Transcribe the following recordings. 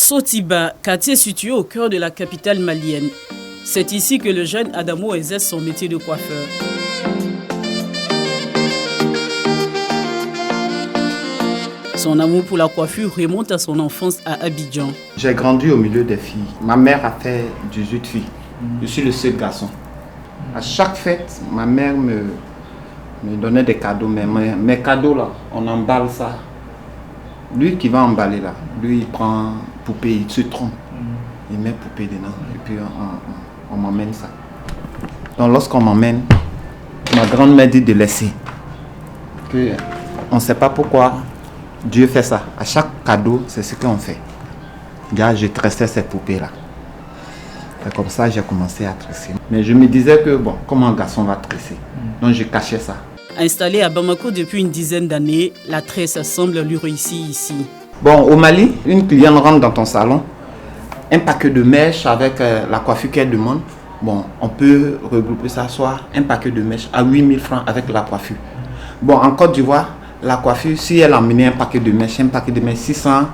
Sotiba, quartier situé au cœur de la capitale malienne. C'est ici que le jeune Adamo exerce son métier de coiffeur. Son amour pour la coiffure remonte à son enfance à Abidjan. J'ai grandi au milieu des filles. Ma mère a fait 18 filles. Je suis le seul garçon. À chaque fête, ma mère me donnait des cadeaux. Mais mes cadeaux là, on emballe ça. Lui qui va emballer là, lui il prend poupée, il se trompe. Il met poupée dedans et puis on m'emmène ça. Donc lorsqu'on m'emmène, ma grand-mère dit de laisser. On ne sait pas pourquoi Dieu fait ça. À chaque cadeau, c'est ce qu'on fait. Là, je tressais ces poupées-là. C'est comme ça que j'ai commencé à tresser. Mais je me disais que, bon, comment un garçon va tresser? Donc je cachais ça. Installé à Bamako depuis une dizaine d'années, la tresse semble lui réussir ici. Bon, au Mali, une cliente rentre dans ton salon, un paquet de mèches avec la coiffure qu'elle demande. Bon, on peut regrouper ça, soit un paquet de mèches à 8 000 francs avec la coiffure. Bon, en Côte d'Ivoire, la coiffure, si elle a emmené un paquet de mèches 600,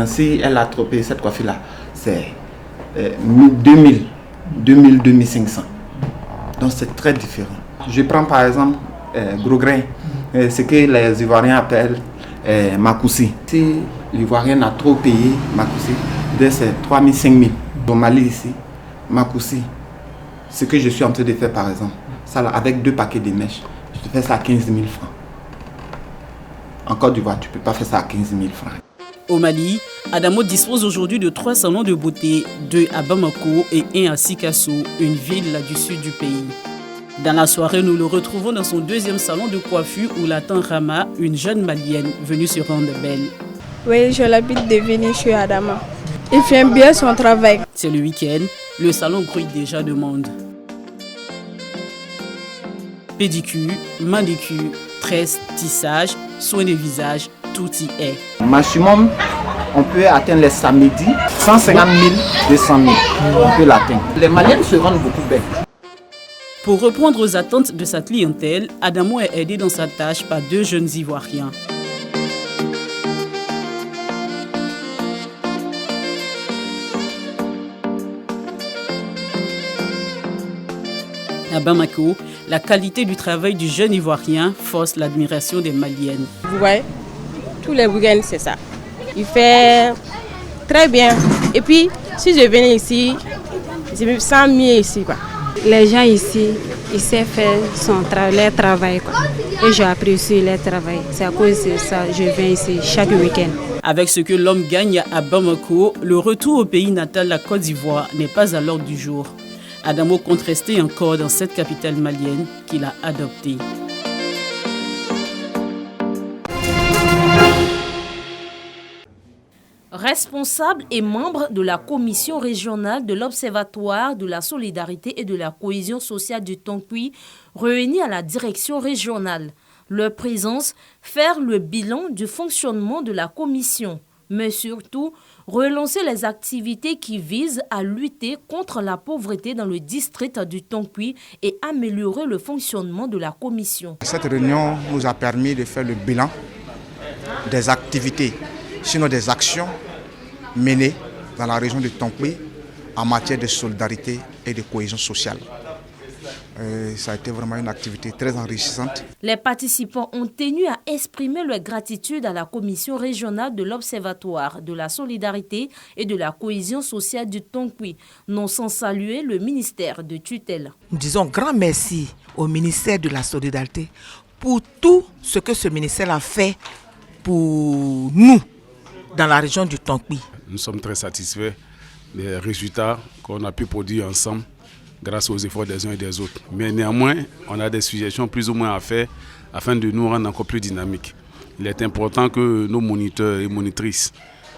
si elle a trompé cette coiffure-là, c'est 2000, 2500. Donc c'est très différent. Je prends par exemple gros grain, ce que les Ivoiriens appellent Makoussi. Si l'Ivoirien a trop payé Makoussi, c'est 3 000, 5 000. Au Mali ici, Makoussi, ce que je suis en train de faire par exemple, ça là, avec 2 paquets de mèches, je te fais ça à 15 000 francs. En Côte d'Ivoire, tu ne peux pas faire ça à 15 000 francs. Au Mali, Adamo dispose aujourd'hui de 3 salons de beauté, 2 à Bamako et 1 à Sikasso, une ville du sud du pays. Dans la soirée, nous le retrouvons dans son 2e salon de coiffure où l'attend Rama, une jeune malienne venue se rendre belle. Oui, je l'habite de venir chez Adama. Il fait bien son travail. C'est le week-end, le salon grouille déjà de monde. Pédicure, manicure, tresse, tissage, soins de visage, tout y est. Maximum, on peut atteindre les samedis 150 000, 200 000. On peut l'atteindre. Les Maliennes se rendent beaucoup belles. Pour répondre aux attentes de sa clientèle, Adamo est aidé dans sa tâche par 2 jeunes Ivoiriens. À Bamako, la qualité du travail du jeune Ivoirien force l'admiration des Maliennes. Vous voyez, tous les week-ends, c'est ça. Il fait très bien. Et puis, si je venais ici, je me sens mieux ici, quoi. Les gens ici, ils savent faire leur travail, quoi. Et j'apprécie leur travail. C'est à cause de ça que je viens ici chaque week-end. Avec ce que l'homme gagne à Bamako, le retour au pays natal, la Côte d'Ivoire, n'est pas à l'ordre du jour. Adamo compte rester encore dans cette capitale malienne qu'il a adoptée. Responsable et membre de la commission régionale de l'Observatoire de la solidarité et de la cohésion sociale du Tonkoui, réunis à la direction régionale. Leur présence, faire le bilan du fonctionnement de la commission, mais surtout relancer les activités qui visent à lutter contre la pauvreté dans le district du Tonkoui et améliorer le fonctionnement de la commission. Cette réunion nous a permis de faire le bilan des activités, sinon des actions menées dans la région du Tonkoui en matière de solidarité et de cohésion sociale. Ça a été vraiment une activité très enrichissante. Les participants ont tenu à exprimer leur gratitude à la commission régionale de l'Observatoire de la solidarité et de la cohésion sociale du Tonkoui, non sans saluer le ministère de tutelle. Nous disons grand merci au ministère de la solidarité pour tout ce que ce ministère a fait pour nous dans la région du Tonkoui. Nous sommes très satisfaits des résultats qu'on a pu produire ensemble grâce aux efforts des uns et des autres. Mais néanmoins, on a des suggestions plus ou moins à faire afin de nous rendre encore plus dynamiques. Il est important que nos moniteurs et monitrices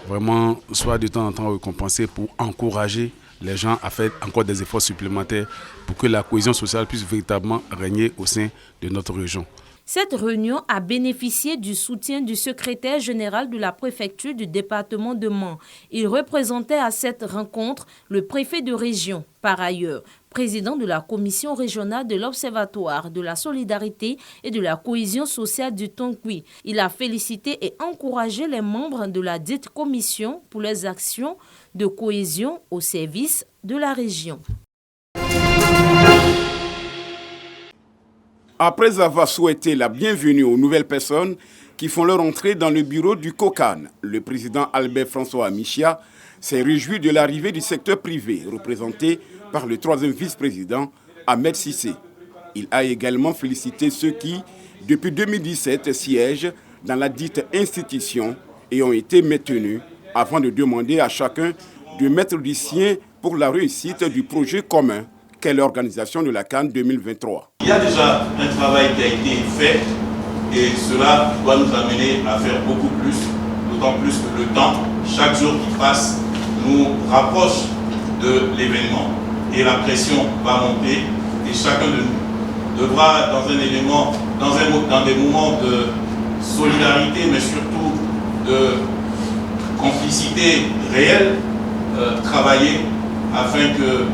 vraiment soient de temps en temps récompensés pour encourager les gens à faire encore des efforts supplémentaires pour que la cohésion sociale puisse véritablement régner au sein de notre région. Cette réunion a bénéficié du soutien du secrétaire général de la préfecture du département de Mans. Il représentait à cette rencontre le préfet de région. Par ailleurs, président de la commission régionale de l'Observatoire de la solidarité et de la cohésion sociale du Tonkui. Il a félicité et encouragé les membres de la dite commission pour leurs actions de cohésion au service de la région. Après avoir souhaité la bienvenue aux nouvelles personnes qui font leur entrée dans le bureau du COCAN, le président Albert François Amichia s'est réjoui de l'arrivée du secteur privé, représenté par le troisième vice-président Ahmed Sissé. Il a également félicité ceux qui, depuis 2017, siègent dans la dite institution et ont été maintenus avant de demander à chacun de mettre du sien pour la réussite du projet commun qu'est l'organisation de la CAN 2023. Il y a déjà un travail qui a été fait et cela doit nous amener à faire beaucoup plus, d'autant plus que le temps, chaque jour qui passe, nous rapproche de l'événement et la pression va monter et chacun de nous devra dans un élément, dans des moments de solidarité mais surtout de complicité réelle, travailler afin que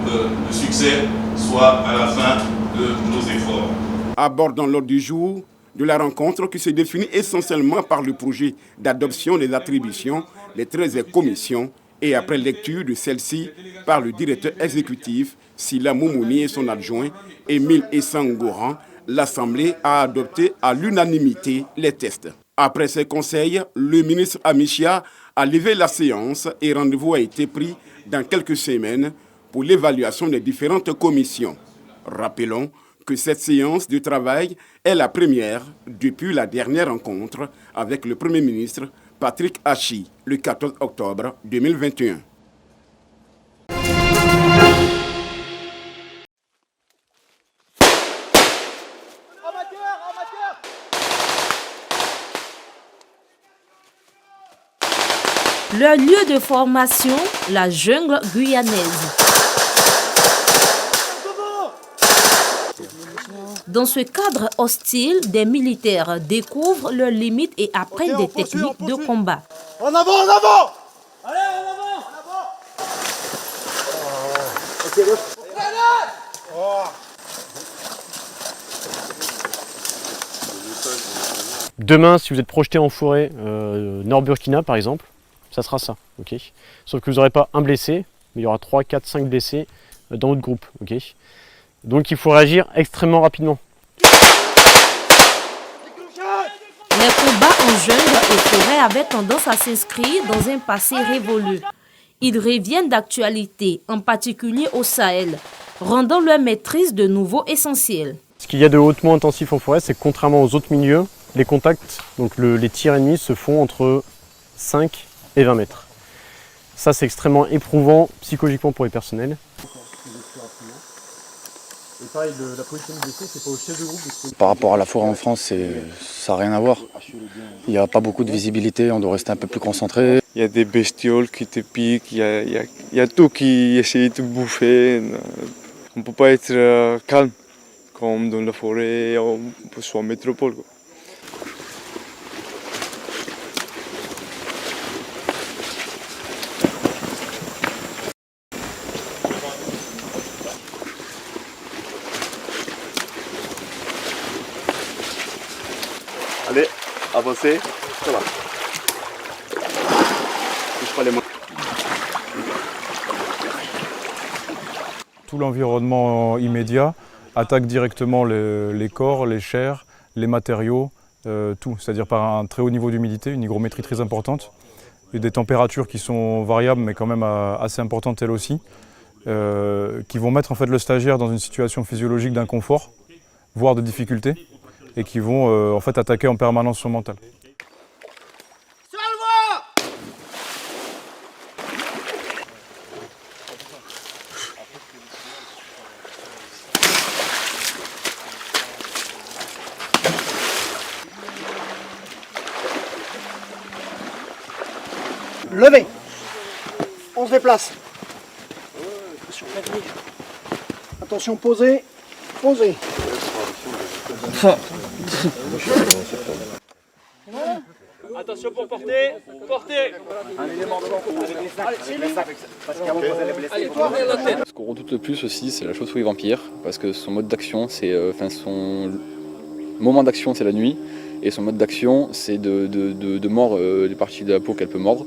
le succès soit à la fin de nos efforts. Abordant l'ordre du jour de la rencontre qui se définit essentiellement par le projet d'adoption des attributions des 13 commissions et après lecture de celle-ci par le directeur exécutif Sila Moumouni et son adjoint Émile Essangoran, l'Assemblée a adopté à l'unanimité les tests. Après ces conseils, le ministre Amichia a levé la séance et rendez-vous a été pris dans quelques semaines pour l'évaluation des différentes commissions. Rappelons que cette séance de travail est la première depuis la dernière rencontre avec le Premier ministre Patrick Hachi le 14 octobre 2021. Leur lieu de formation, la jungle guyanaise. Dans ce cadre hostile, des militaires découvrent leurs limites et apprennent des techniques de combat. En avant, en avant! Allez, en avant! En avant! Demain, si vous êtes projeté en forêt, Nord-Burkina par exemple, ça sera ça. Okay, sauf que vous n'aurez pas un blessé, mais il y aura 3, 4, 5 blessés dans votre groupe. Okay, donc il faut réagir extrêmement rapidement. Les combats en jungle et forêt avaient tendance à s'inscrire dans un passé révolu. Ils reviennent d'actualité, en particulier au Sahel, rendant leur maîtrise de nouveau essentielle. Ce qu'il y a de hautement intensif en forêt, c'est que contrairement aux autres milieux, les contacts, donc les tirs ennemis se font entre 5 et 20 mètres. Ça, c'est extrêmement éprouvant psychologiquement pour les personnels. Et pareil, la position du blessé, c'est pas au chef de groupe. Par rapport à la forêt en France, ça n'a rien à voir. Il n'y a pas beaucoup de visibilité, on doit rester un peu plus concentré. Il y a des bestioles qui te piquent, il y a tout qui essaie de te bouffer. On ne peut pas être calme comme dans la forêt, soit en métropole, quoi. Allez, avancez, ça va. Touche pas les mains. Tout l'environnement immédiat attaque directement les corps, les chairs, les matériaux, tout. C'est-à-dire par un très haut niveau d'humidité, une hygrométrie très importante, et des températures qui sont variables mais quand même assez importantes elles aussi, qui vont mettre en fait le stagiaire dans une situation physiologique d'inconfort, voire de difficulté, et qui vont en fait attaquer en permanence son mental. Levez. On se déplace. Attention, posez. Posez. Attention pour porter, porter. Ce qu'on redoute le plus aussi, c'est la chauve-souris vampire, parce que son mode d'action, son moment d'action, c'est la nuit, et son mode d'action, c'est de mordre les parties de la peau qu'elle peut mordre.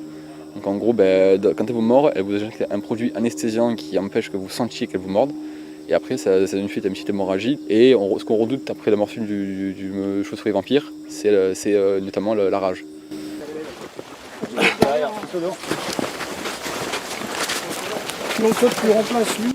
Donc en gros, quand elle vous mord, elle vous injecte un produit anesthésiant qui empêche que vous sentiez qu'elle vous morde. Et après, ça donne suite à une petite hémorragie. Et ce qu'on redoute après la morsure du chauve-souris vampire, c'est notamment la rage. Donc toi, tu remplaces lui.